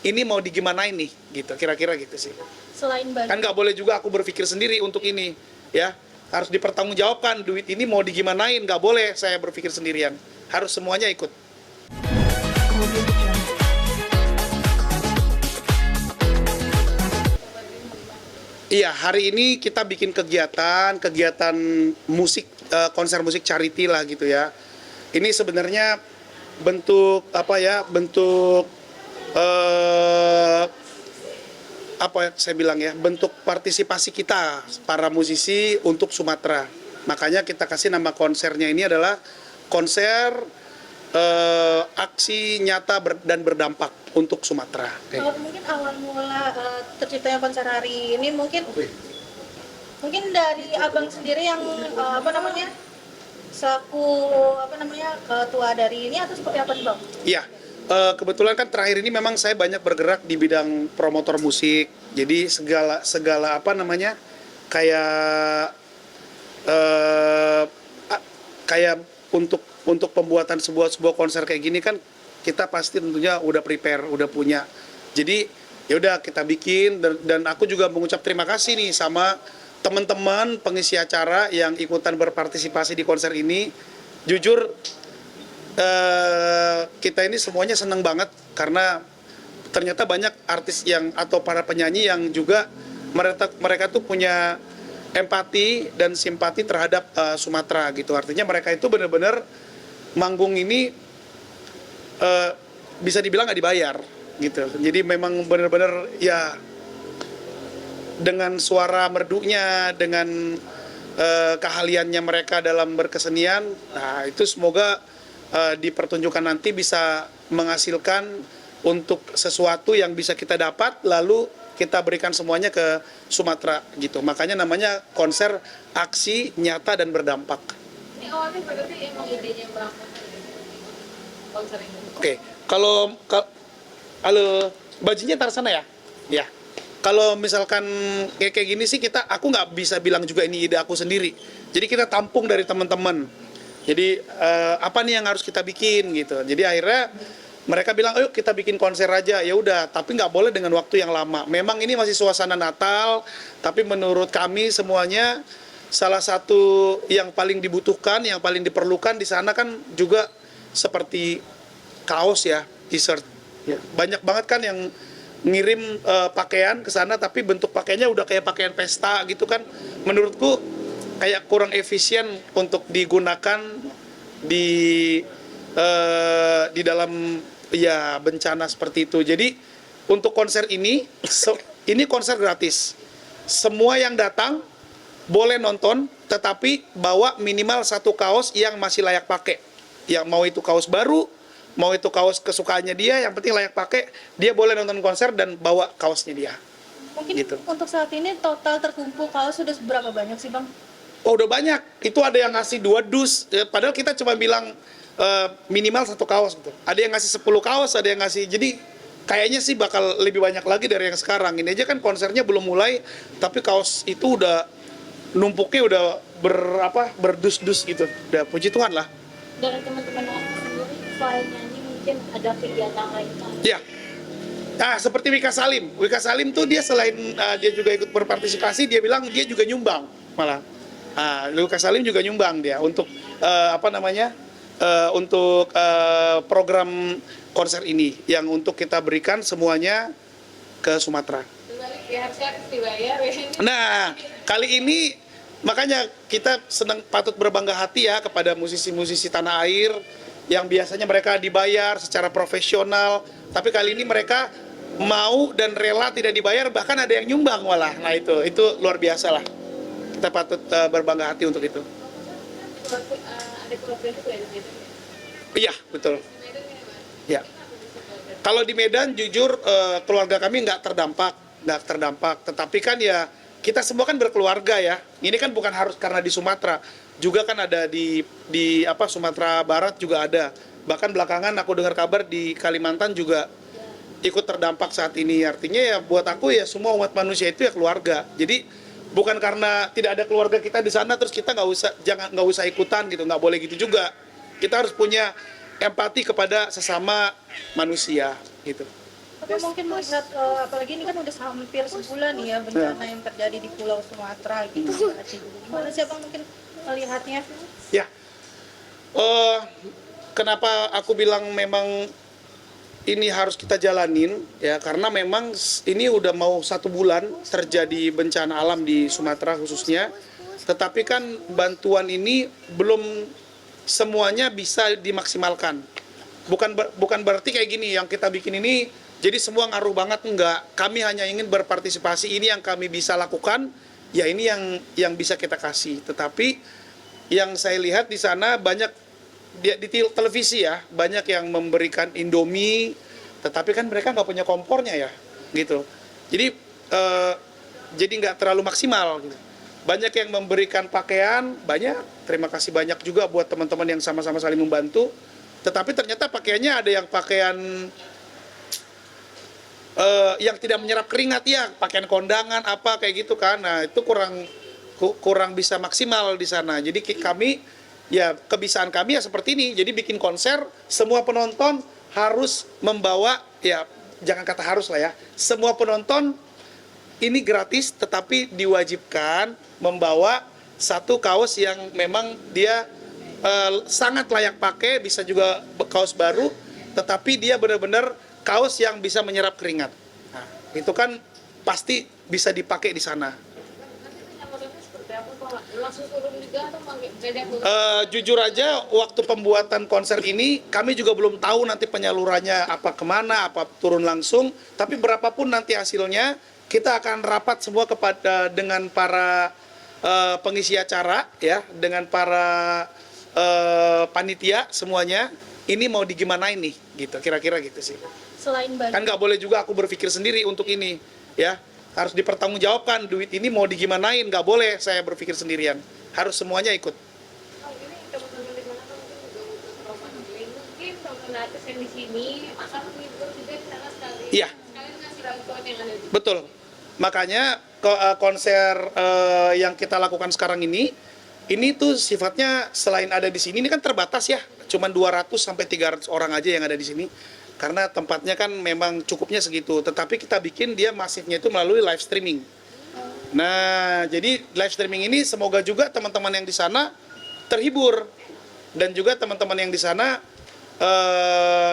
ini mau digimanain nih, gitu, kira-kira gitu sih. Selain bagi, Kan nggak boleh juga aku berpikir sendiri untuk ini, ya. Harus dipertanggungjawabkan, duit ini mau digimanain, nggak boleh saya berpikir sendirian. Harus semuanya ikut. Iya, hari ini kita bikin kegiatan musik, konser musik charity lah gitu ya. Ini sebenarnya bentuk apa ya, bentuk apa ya saya bilang ya, bentuk partisipasi kita para musisi untuk Sumatera. Makanya kita kasih nama konsernya ini adalah konser aksi nyata dan berdampak untuk Sumatera. kalau mungkin awal mula terciptanya konser hari ini mungkin dari abang sendiri yang ketua dari ini atau seperti apa nih bang? Iya, kebetulan kan terakhir ini memang saya banyak bergerak di bidang promotor musik. Jadi segala kayak kayak untuk pembuatan sebuah konser kayak gini kan kita pasti tentunya udah prepare, udah punya. Jadi ya udah kita bikin dan aku juga mengucap terima kasih nih sama teman-teman pengisi acara yang ikutan berpartisipasi di konser ini. Jujur kita ini semuanya senang banget karena ternyata banyak artis atau para penyanyi yang juga mereka tuh punya empati dan simpati terhadap Sumatera gitu. Artinya mereka itu benar-benar manggung ini bisa dibilang nggak dibayar gitu. Jadi memang benar-benar ya dengan suara merdunya, dengan keahliannya mereka dalam berkesenian. Nah itu semoga dipertunjukkan nanti bisa menghasilkan untuk sesuatu yang bisa kita dapat lalu kita berikan semuanya ke Sumatera gitu. Makanya namanya konser aksi nyata dan berdampak. Ini awalnya berarti emang idenya bang konser ini. Oke, halo, bajunya taruh sana ya? Ya. Kalau misalkan kayak gini sih aku nggak bisa bilang juga ini ide aku sendiri. Jadi kita tampung dari teman-teman. Jadi apa nih yang harus kita bikin gitu. Jadi akhirnya mereka bilang, ayo kita bikin konser aja. Ya udah, tapi nggak boleh dengan waktu yang lama. Memang ini masih suasana Natal, tapi menurut kami semuanya salah satu yang paling dibutuhkan, yang paling diperlukan di sana kan juga seperti kaos ya, t-shirt. Banyak banget kan yang ngirim pakaian ke sana tapi bentuk pakaiannya udah kayak pakaian pesta gitu kan. Menurutku kayak kurang efisien untuk digunakan di dalam ya bencana seperti itu. Jadi untuk konser ini konser gratis. Semua yang datang boleh nonton, tetapi bawa minimal 1 kaos yang masih layak pakai. Yang mau itu kaos baru, mau itu kaos kesukaannya dia, yang penting layak pakai, dia boleh nonton konser dan bawa kaosnya dia. Mungkin gitu. untuk saat ini total terkumpul kaos sudah berapa banyak sih bang? Oh udah banyak, itu ada yang ngasih 2 dus, padahal kita cuma bilang minimal 1 kaos gitu. Ada yang ngasih 10 kaos, ada yang ngasih, jadi kayaknya sih bakal lebih banyak lagi dari yang sekarang. Ini aja kan konsernya belum mulai, tapi kaos itu udah numpuknya udah berdus-dus gitu. Udah puji Tuhan lah. Dari teman-teman sendiri selain nyanyi mungkin ada kegiatan lain kan? Ya. Nah, seperti Wika Salim. Wika Salim tuh dia selain dia juga ikut berpartisipasi, dia bilang dia juga nyumbang malah. Nah, Wika Salim juga nyumbang dia untuk untuk program konser ini yang untuk kita berikan semuanya ke Sumatera. Nah, kali ini makanya kita patut berbangga hati ya kepada musisi-musisi tanah air yang biasanya mereka dibayar secara profesional, tapi kali ini mereka mau dan rela tidak dibayar, bahkan ada yang nyumbang malah. Nah itu luar biasa lah. Kita patut berbangga hati untuk itu. Ada keluarga juga ya? Iya, betul. Ya. Kalau di Medan jujur keluarga kami nggak terdampak, tetapi kan ya kita semua kan berkeluarga ya. Ini kan bukan harus karena di Sumatera, juga kan ada di Sumatera Barat juga ada. Bahkan belakangan aku dengar kabar di Kalimantan juga ikut terdampak saat ini. Artinya ya buat aku ya semua umat manusia itu ya keluarga. Jadi bukan karena tidak ada keluarga kita di sana terus kita nggak usah ikutan gitu, nggak boleh gitu juga. Kita harus punya empati kepada sesama manusia gitu. Tapi mungkin melihat apalagi ini kan udah hampir sebulan nih ya bencana yang terjadi di Pulau Sumatera gitu. Gimana sih Abang mungkin melihatnya? Ya, eh, kenapa aku bilang memang ini harus kita jalanin ya, karena memang ini udah mau 1 bulan terjadi bencana alam di Sumatera khususnya, tetapi kan bantuan ini belum semuanya bisa dimaksimalkan. Bukan berarti kayak gini yang kita bikin ini jadi semua ngaruh banget, enggak. Kami hanya ingin berpartisipasi, ini yang kami bisa lakukan, ya ini yang bisa kita kasih. Tetapi yang saya lihat di sana banyak di televisi ya, banyak yang memberikan Indomie, tetapi kan mereka nggak punya kompornya ya, gitu. Jadi jadi nggak terlalu maksimal. Gitu. Banyak yang memberikan pakaian, banyak. Terima kasih banyak juga buat teman-teman yang sama-sama saling membantu. Tetapi ternyata pakaiannya ada yang pakaian yang tidak menyerap keringat ya, pakaian kondangan apa kayak gitu kan. Nah itu kurang bisa maksimal di sana. Jadi kami ya kebiasaan kami ya seperti ini. Jadi bikin konser, semua penonton harus membawa, ya jangan kata harus lah ya, semua penonton ini gratis tetapi diwajibkan membawa satu kaos yang memang dia sangat layak pakai, bisa juga kaos baru, tetapi dia benar-benar kaos yang bisa menyerap keringat. Nah, itu kan pasti bisa dipakai di sana. Jujur aja waktu pembuatan konser ini kami juga belum tahu nanti penyalurannya apa kemana, apa turun langsung, tapi berapapun nanti hasilnya kita akan rapat semua dengan para pengisi acara ya, dengan para panitia semuanya, ini mau digimanain nih gitu, kira-kira gitu sih. Selain Kan nggak boleh juga aku berpikir sendiri untuk ini ya, harus dipertanggungjawabkan, duit ini mau digimanain, nggak boleh saya berpikir sendirian, harus semuanya ikut. Iya, betul. Makanya konser yang kita lakukan sekarang ini tuh sifatnya selain ada di sini, ini kan terbatas ya, cuman 200 sampai 300 orang aja yang ada di sini. Karena tempatnya kan memang cukupnya segitu, tetapi kita bikin dia masifnya itu melalui live streaming. Nah, jadi live streaming ini semoga juga teman-teman yang di sana terhibur, dan juga teman-teman yang di sana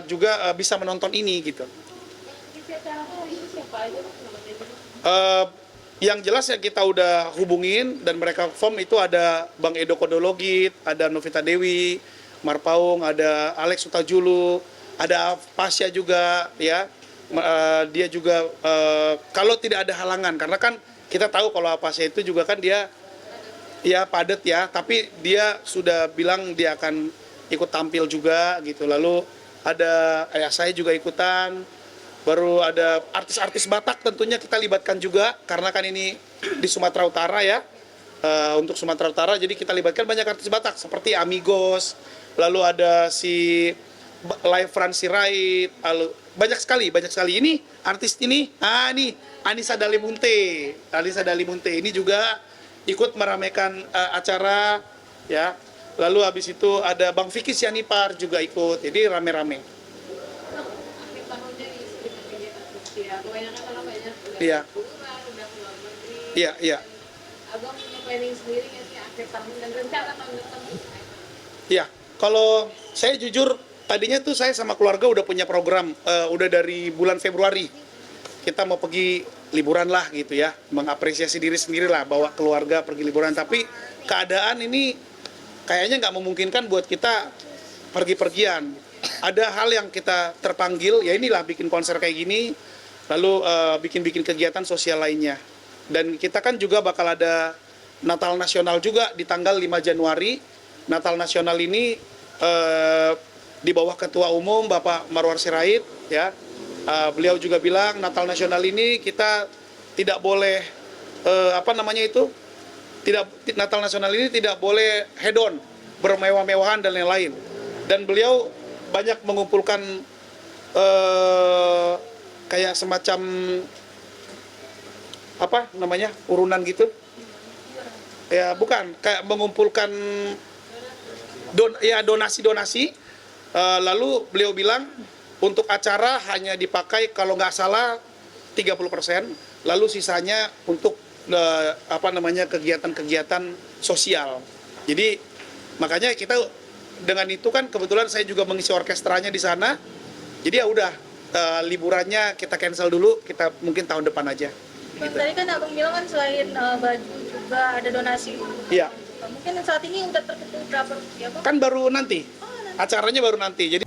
juga bisa menonton ini gitu. Yang jelas ya kita udah hubungin dan mereka form itu ada Bang Edo Kodologit, ada Novita Dewi, Marpaung, ada Alex Sutajulu, ada Pasya juga ya, dia juga kalau tidak ada halangan, karena kan kita tahu kalau Pasya itu juga kan dia ya padat ya, tapi dia sudah bilang dia akan ikut tampil juga gitu. Lalu ada saya juga ikutan, baru ada artis-artis Batak tentunya kita libatkan juga, karena kan ini di Sumatera Utara ya, untuk Sumatera Utara, jadi kita libatkan banyak artis Batak seperti Amigos, lalu ada si Live Fransi Rait, banyak sekali ini artis ini, nih Anissa Dalimunte ini juga ikut meramaikan acara ya. Lalu habis itu ada Bang Vicky Sianipar juga ikut, jadi rame-rame. Iya. Iya. Abang punya planning sendiri nggak sih akhir tahun dan rencana tahun depan? Iya, kalau saya jujur tadinya tuh saya sama keluarga udah punya program, udah dari bulan Februari kita mau pergi liburan lah gitu ya, mengapresiasi diri sendiri lah, bawa keluarga pergi liburan. Tapi keadaan ini kayaknya nggak memungkinkan buat kita pergi-pergian. Ada hal yang kita terpanggil, ya inilah bikin konser kayak gini, lalu bikin-bikin kegiatan sosial lainnya. Dan kita kan juga bakal ada Natal Nasional juga di tanggal 5 Januari. Natal Nasional ini di bawah Ketua Umum Bapak Marwar Sirait ya. Beliau juga bilang Natal Nasional ini kita tidak boleh Natal Nasional ini tidak boleh hedon, bermewah-mewahan dan lain-lain. Dan beliau banyak mengumpulkan kayak semacam urunan gitu. Ya bukan, kayak mengumpulkan donasi-donasi. Lalu beliau bilang Untuk acara hanya dipakai kalau nggak salah 30%, lalu sisanya untuk kegiatan-kegiatan sosial. Jadi makanya kita dengan itu kan kebetulan saya juga mengisi orkestranya di sana. Jadi ya udah liburannya kita cancel dulu, kita mungkin tahun depan aja. Bang, Gitu. tadi kan abang bilang kan selain baju juga ada donasi. Iya. Mungkin saat ini udah terkumpul berapa rupiah bang? Kan baru nanti. Oh, nanti. Acaranya baru nanti. Jadi